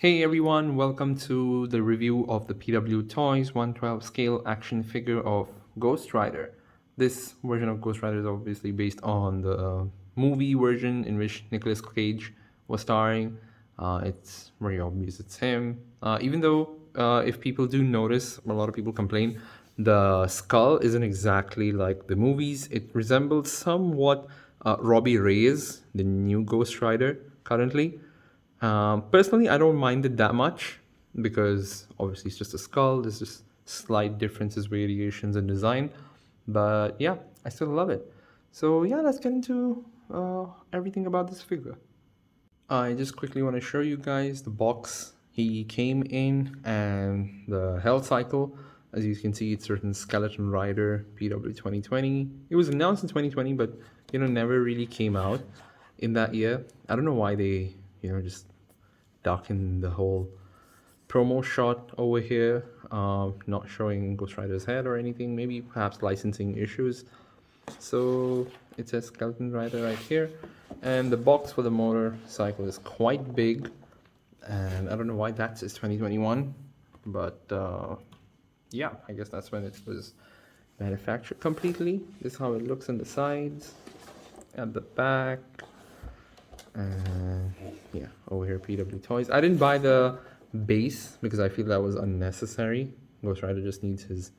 Hey everyone, welcome to the review of the PWTOYS 112 scale action figure of Ghost Rider. This version of Ghost Rider is obviously based on the movie version in which Nicolas Cage was starring. It's very obvious it's him. Even though, if people do notice, a lot of people complain, the skull isn't exactly like the movies. It resembles somewhat Robbie Reyes, the new Ghost Rider currently. Personally, I don't mind it that much because obviously it's just a skull. There's just slight differences, variations in design, but yeah, I still love it. So yeah, let's get into everything about this figure. I just quickly want to show you guys the box he came in and the health cycle. As you can see, it's written Skeleton Rider PW 2020. It was announced in 2020, but never really came out in that year. I don't know why they just darken the whole promo shot over here, not showing Ghost Rider's head or anything. Maybe perhaps licensing issues. So it says Skeleton Rider right here, and the box for the motorcycle is quite big, and I don't know why that says 2021, but yeah, I guess that's when it was manufactured completely. This is how it looks on the sides, at the back, and yeah, over here PW Toys. I didn't buy the base because I feel that was unnecessary. Ghost Rider just needs his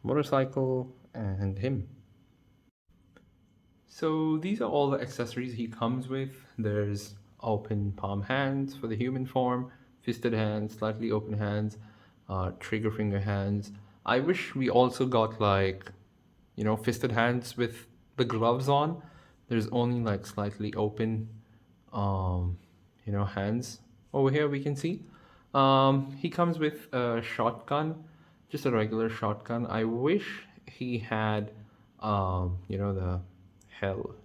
motorcycle and him. So these are all the accessories he comes with. There's open palm hands for the human form, fisted hands, slightly open hands, trigger finger hands. I wish we also got like, fisted hands with the gloves on. There's only like slightly open, hands over here we can see. He comes with a shotgun, just a regular shotgun. I wish he had, the hell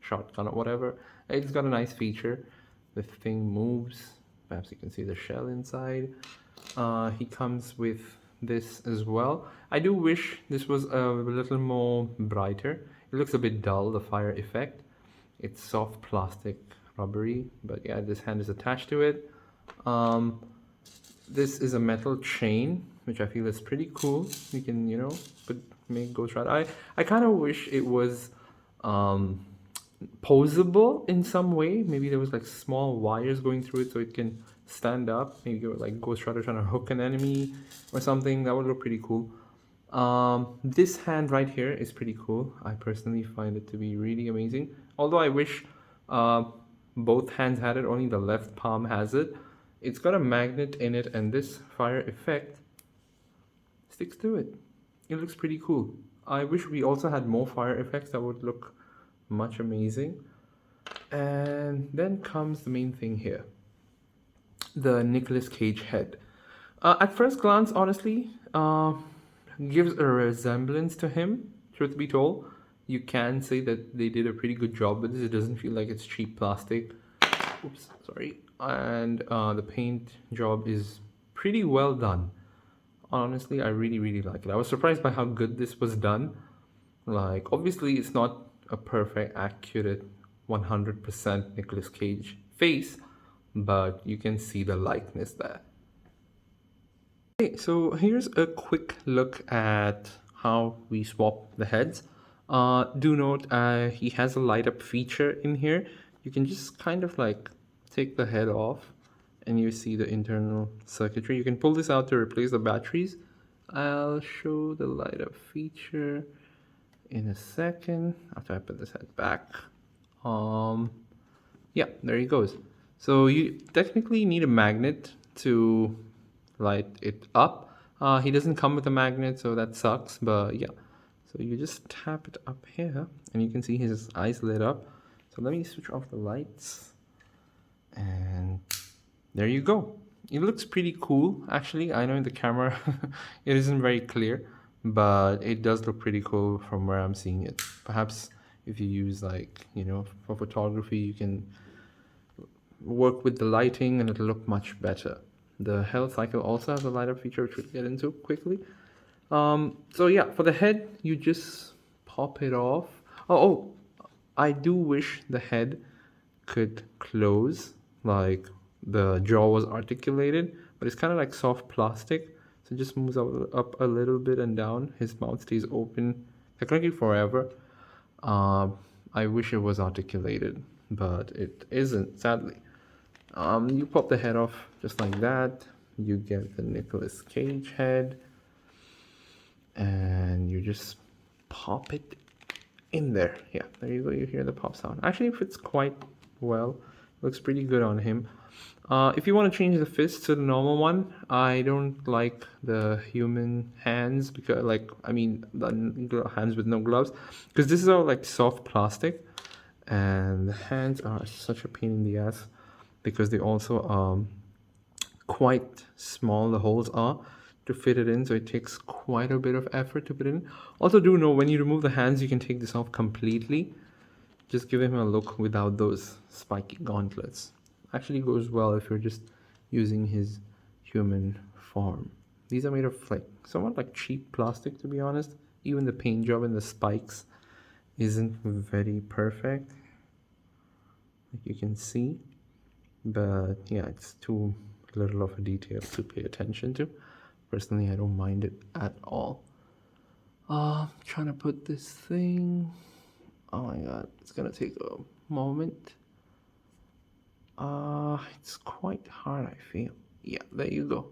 shotgun or whatever. It's got a nice feature. The thing moves. Perhaps you can see the shell inside. He comes with this as well. I do wish this was a little more brighter. It looks a bit dull, the fire effect. It's soft plastic rubbery, but yeah, this hand is attached to it. This is a metal chain, which I feel is pretty cool. You can, make Ghost Rider. I kind of wish it was posable in some way. Maybe there was like small wires going through it so it can stand up. Maybe you're like Ghost Rider trying to hook an enemy or something. That would look pretty cool. This hand right here is pretty cool. I personally find it to be really amazing. Although I wish both hands had it, only the left palm has it. It's got a magnet in it, and this fire effect sticks to it. It looks pretty cool. I wish we also had more fire effects. That would look much amazing. And then comes the main thing here, the Nicolas Cage head. At first glance, honestly, gives a resemblance to him. Truth be told, you can say that they did a pretty good job with this. It doesn't feel like it's cheap plastic. Oops, sorry. And the paint job is pretty well done. Honestly, I really like it. I was surprised by how good this was done. Like, obviously, it's not a perfect, accurate, 100% Nicolas Cage face, but you can see the likeness there. Okay, so here's a quick look at how we swap the heads. Do note he has a light up feature in here. You can just kind of like take the head off and you see the internal circuitry. You can pull this out to replace the batteries. I'll show the light up feature in a second after I put this head back. Yeah, there he goes. So you technically need a magnet to light it up. He doesn't come with a magnet, so that sucks, but yeah. So you just tap it up here and you can see his eyes lit up. So let me switch off the lights and there you go. It looks pretty cool, actually. I know in the camera it isn't very clear, but it does look pretty cool from where I'm seeing it. Perhaps if you use like, for photography, you can work with the lighting and it'll look much better. The health cycle also has a light up feature, which we'll get into quickly. So yeah, for the head, you just pop it off. I do wish the head could close like the jaw was articulated, but it's kind of like soft plastic. So it just moves up a little bit and down. His mouth stays open technically forever. I wish it was articulated, but it isn't, sadly. You pop the head off just like that. You get the Nicolas Cage head, and you just pop it in there. Yeah, there you go. You hear the pop sound. Actually, it fits quite well. Looks pretty good on him. If you want to change the fist to the normal one, I don't like the human hands because, like, I mean, the hands with no gloves, because this is all like soft plastic, and the hands are such a pain in the ass because they also quite small. The holes are to fit it in, so it takes quite a bit of effort to put it in. Also, do know when you remove the hands, you can take this off completely. Just give him a look without those spiky gauntlets. Actually goes well if you're just using his human form. These are made of like somewhat like cheap plastic, to be honest. Even the paint job and the spikes isn't very perfect, like you can see. But yeah, it's too little of a detail to pay attention to. Personally, I don't mind it at all. Trying to put this thing. Oh my god, it's gonna take a moment. It's quite hard, I feel. Yeah, there you go.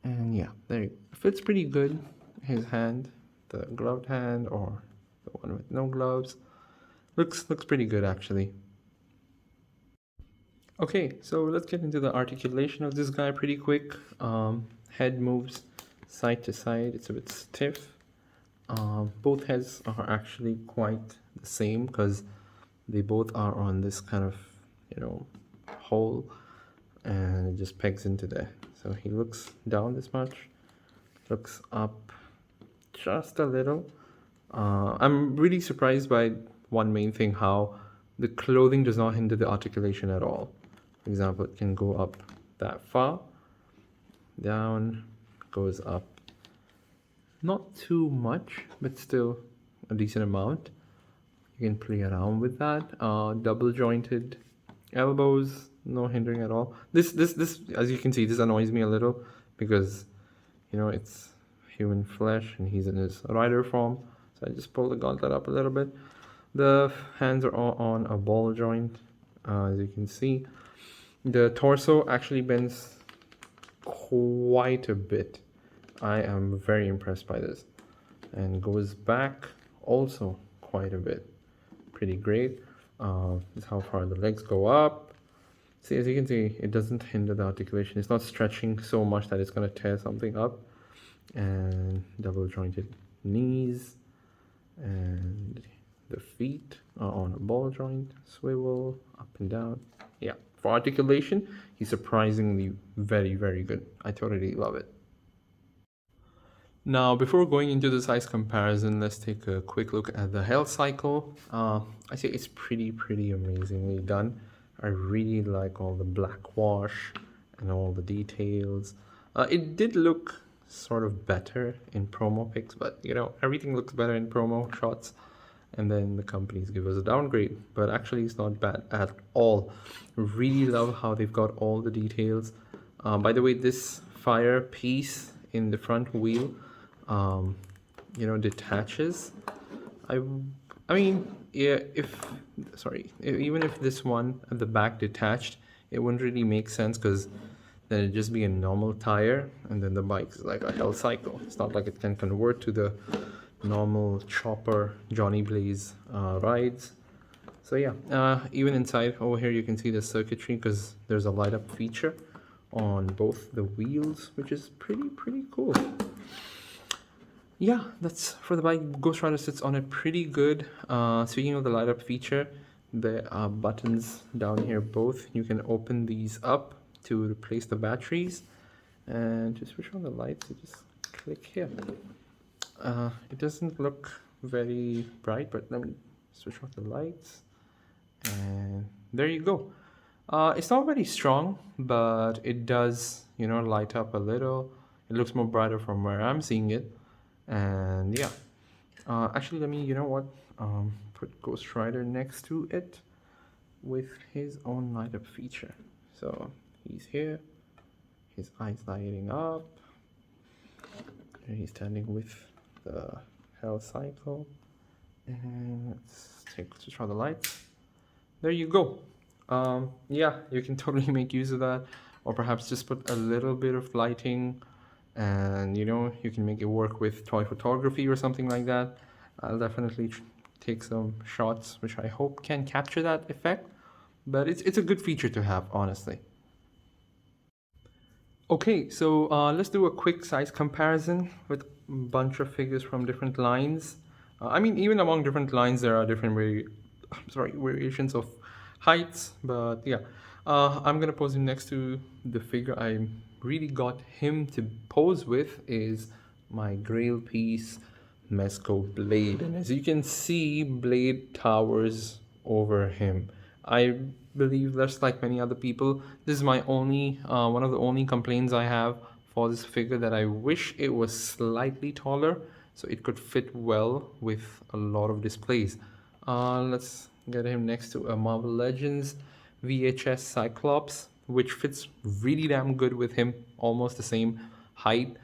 And yeah, there you go. It fits pretty good. His hand, the gloved hand or the one with no gloves. Looks pretty good actually. Okay, so let's get into the articulation of this guy pretty quick. Head moves side to side. It's a bit stiff. Both heads are actually quite the same because they both are on this kind of, hole, and it just pegs into there. So he looks down this much, looks up just a little. I'm really surprised by one main thing, how the clothing does not hinder the articulation at all. For example, it can go up that far, down, goes up. Not too much, but still a decent amount. You can play around with that. Double jointed elbows, no hindering at all. This, as you can see, this annoys me a little because, it's human flesh and he's in his rider form. So I just pull the gauntlet up a little bit. The hands are all on a ball joint, as you can see. The torso actually bends quite a bit. I am very impressed by this, and goes back also quite a bit. Pretty great. This is how far the legs go up. See, as you can see, it doesn't hinder the articulation. It's not stretching so much that it's going to tear something up. And double jointed knees, and the feet are on a ball joint, swivel up and down. Yeah, for articulation, he's surprisingly very, very good. I totally love it. Now, before going into the size comparison, let's take a quick look at the health cycle. I say it's pretty amazingly done. I really like all the black wash and all the details. It did look sort of better in promo pics, but everything looks better in promo shots, and then the companies give us a downgrade. But actually, it's not bad at all. Really love how they've got all the details. By the way, this fire piece in the front wheel, detaches. I mean, yeah, even if this one at the back detached, it wouldn't really make sense because then it'd just be a normal tire, and then the bike is like a hell cycle. It's not like it can convert to the normal chopper Johnny Blaze rides. So yeah, even inside over here you can see the circuitry because there's a light up feature on both the wheels, which is pretty cool. Yeah, that's for the bike. Ghost Rider sits on it pretty good. Speaking of the light up feature, there are buttons down here both. You can open these up to replace the batteries, and to switch on the lights, you just click here. It doesn't look very bright, but let me switch off the lights, and there you go. It's not very strong, but it does, light up a little. It looks more brighter from where I'm seeing it. And yeah, actually, let me, put Ghost Rider next to it with his own light up feature. So he's here, his eyes lighting up, and he's standing with the hell cycle. And let's try the lights. There you go. Yeah, you can totally make use of that, or perhaps just put a little bit of lighting, and you can make it work with toy photography or something like that. I'll definitely take some shots, which I hope can capture that effect. But it's a good feature to have, honestly. Okay, so let's do a quick size comparison with a bunch of figures from different lines. I mean, even among different lines, there are different variations of heights. But yeah, I'm gonna pose him next to the figure I really got him to pose with is my Grail piece Mezco Blade, and as you can see, Blade towers over him. I believe, just like many other people, this is my only one of the only complaints I have for this figure, that I wish it was slightly taller so it could fit well with a lot of displays. Let's get him next to a Marvel Legends VHS Cyclops, which fits really damn good with him, almost the same height,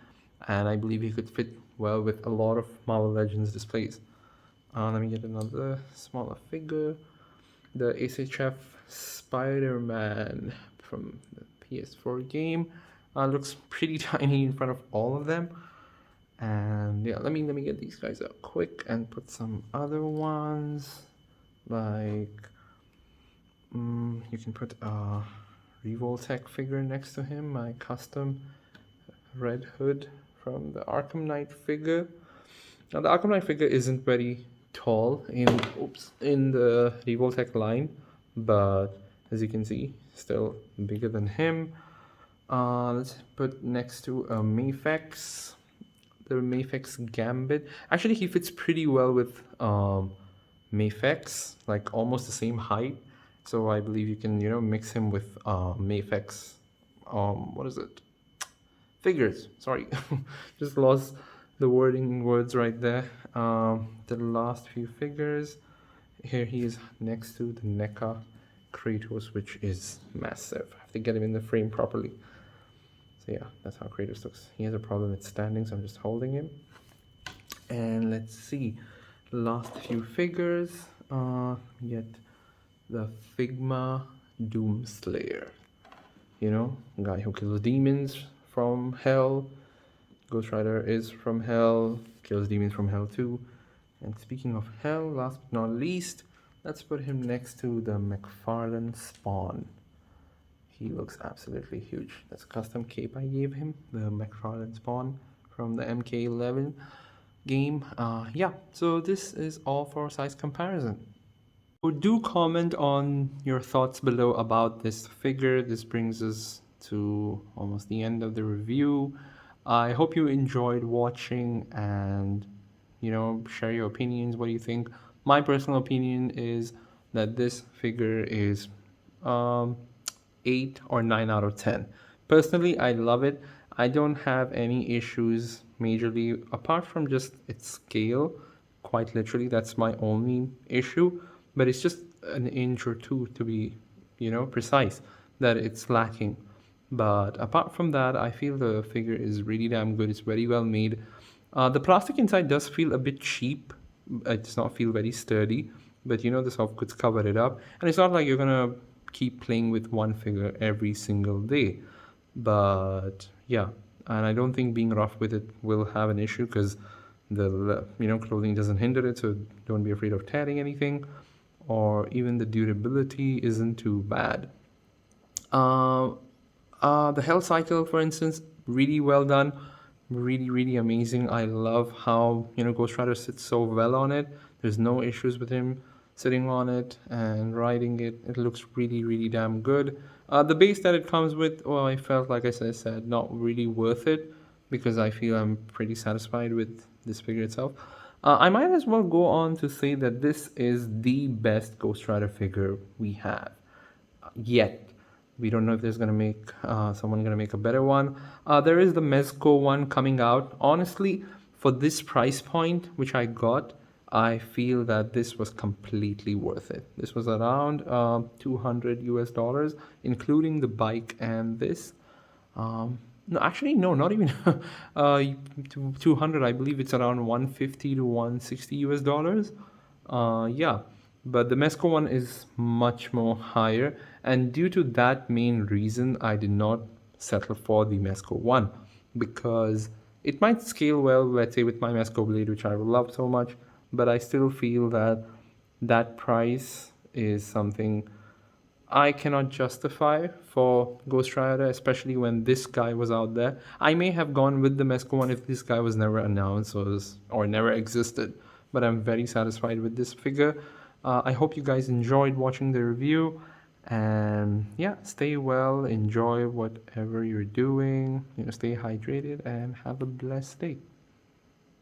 and I believe he could fit well with a lot of Marvel Legends displays. Let me get another smaller figure. The SHF Spider-Man from the PS4 game looks pretty tiny in front of all of them. And yeah, let me get these guys out quick and put some other ones, like you can put a Revoltech figure next to him, my custom Red Hood from the Arkham Knight figure. Now the Arkham Knight figure isn't very tall in the Revoltech line, but as you can see, still bigger than him. Let's put next to a Mafex, the Mafex Gambit. Actually, he fits pretty well with Mafex, like almost the same height. So I believe you can mix him with Mafex. What is it? Figures. Sorry, just lost the words right there. The last few figures. Here he is next to the NECA Kratos, which is massive. I have to get him in the frame properly. So yeah, that's how Kratos looks. He has a problem with standing, so I'm just holding him. And let's see, last few figures. Get the Figma Doomslayer. Guy who kills demons from hell. Ghost Rider is from hell, kills demons from hell too. And speaking of hell, last but not least, let's put him next to the McFarlane Spawn. He looks absolutely huge. That's a custom cape I gave him, the McFarlane Spawn from the MK11 game. Yeah, so this is all for size comparison. So do comment on your thoughts below about this figure. This brings us to almost the end of the review. I hope you enjoyed watching, and share your opinions. What do you think? My personal opinion is that this figure is 8 or 9 out of 10. Personally, I love it. I don't have any issues majorly apart from just its scale. Quite literally, that's my only issue. But it's just an inch or two, to be precise, that it's lacking. But apart from that, I feel the figure is really damn good. It's very well made. The plastic inside does feel a bit cheap. It does not feel very sturdy, but the soft goods cover it up. And it's not like you're gonna keep playing with one figure every single day. But yeah, and I don't think being rough with it will have an issue, because the clothing doesn't hinder it, so don't be afraid of tearing anything, or even the durability isn't too bad. The health cycle, for instance, really well done, really amazing. I love how Ghost Rider sits so well on it. There's no issues with him sitting on it and riding it. It looks really damn good. The base that it comes with, well, I felt, like I said, not really worth it, because I feel I'm pretty satisfied with this figure itself. I might as well go on to say that this is the best Ghost Rider figure we have yet. We don't know if there's someone gonna make a better one. There is the Mezco one coming out. Honestly, for this price point, which I got, I feel that this was completely worth it. This was around 200 US dollars, including the bike and this. No, actually, no, not even 200. I believe it's around 150 to 160 US dollars. Yeah, but the Mesco one is much more higher, and due to that main reason, I did not settle for the Mesco one because it might scale well, let's say, with my Mesco blade, which I love so much, but I still feel that that price is something I cannot justify for Ghost Rider, especially when this guy was out there. I may have gone with the Mesco one if this guy was never announced or never existed, but I'm very satisfied with this figure. I hope you guys enjoyed watching the review, and yeah, stay well, enjoy whatever you're doing, stay hydrated, and have a blessed day.